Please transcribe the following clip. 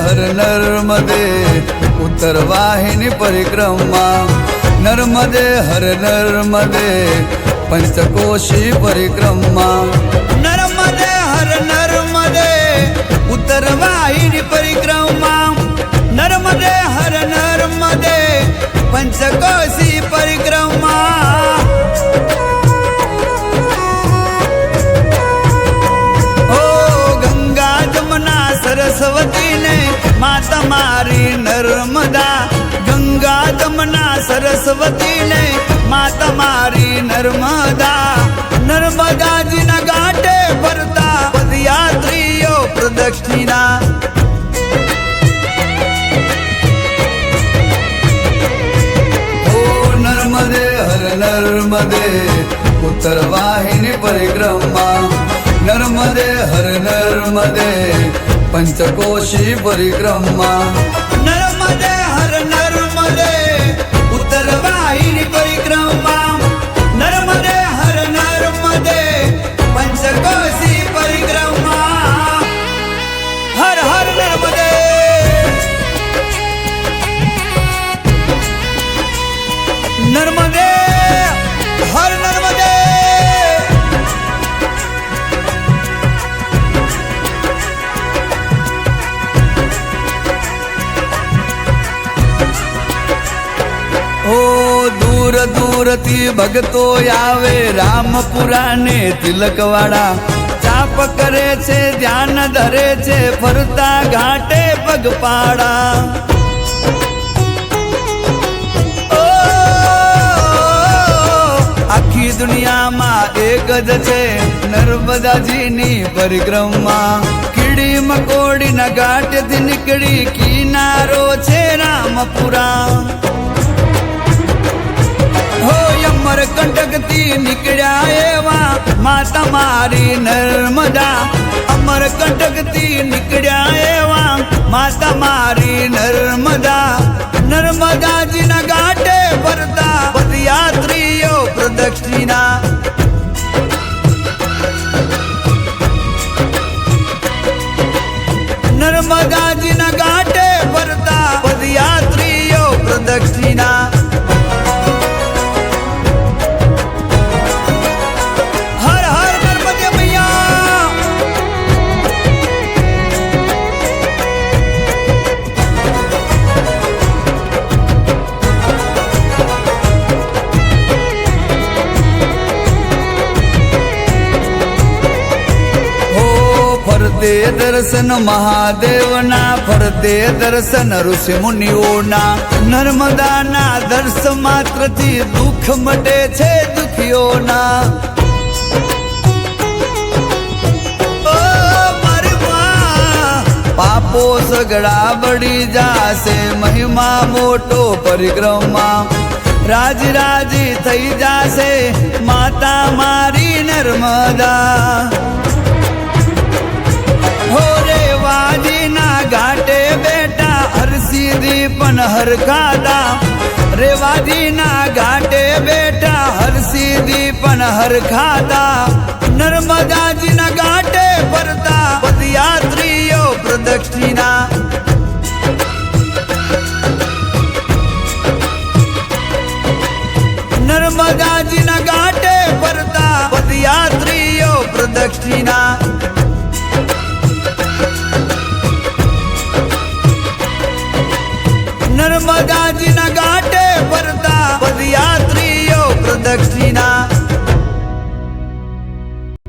हर नर्मदे उत्तर वाहिनी परिक्रमा नर्मदे हर नर्मदे पंचकोशी परिक्रमा नर्मदे हर नर्मदे उत्तर वाहिनी परिक्रमा नर्मदे हर नर्मदे पंचकोशी परिक्रमा ओ गंगा जमुना सरस्वती ने माता मारी नर्मदा गंगा जमुना सरस्वती ने माता मारी नर्मदा नर्मदा जी न घाटे भरता पदयात्रीओ प्रदक्षिणा नर्मदे हर नर्मदे उत्तर वाहिनी परिक्रमा नर्मदे हर नर्मदे पंचकोशी परिक्रमा नर्मदे हर नर्मदे उत्तर वाहिनी परिक्रमा नर्मदे हर नर्मदे पंचकोशी परिक्रमा हर हर नर्मदे नर्मदे हर नर्मदे ओ दूर दूर थी भगतो आवे रामपुरा ने तिलकवाड़ा चाप करे छे ध्यान धरे छे फरता घाटे पगपाड़ा आखी दुनिया में एक ज छे नर्मदा जी नी परिक्रमा कीड़ी मकोड़ी न घाट थी निकड़ी किनारो छे रामपुरा हो अमर कंटक थी निकळ्या एवा माता मारी नर्मदा अमर कंटक थी निकळ्या एवा माता मारी नर्मदा नर्मदा जी न घाटे भरता पदयात्रीओ प्रदक्षिणा नर्मदा जी न घाटे भरता पदयात्रीओ प्रदक्षिणा फरते दर्शन महादेवना फरते दर्शन ऋषि मुनिओना नर्मदा ना दर्शन मात्र थी दुख मटे छे दुखियोना ओ मारी मां पापो सगड़ा बड़ी जासे महिमा मोटो परिक्रमा राज राजी थई जासे माता मारी नर्मदा हो रेवाजी ना घाटे बेटा हर सीधी पन हर खादा रेवाजी ना घाटे बेटा हर सीधी पन हर खादा नर्मदा जी ना घाटे भरता पदयात्रीओ प्रदक्षिणा नर्मदा जी ना घाटे भरता पदयात्रीओ प्रदक्षिणा नर्मदा जी न घाटे भरता पदयात्रीओ प्रदक्षिणा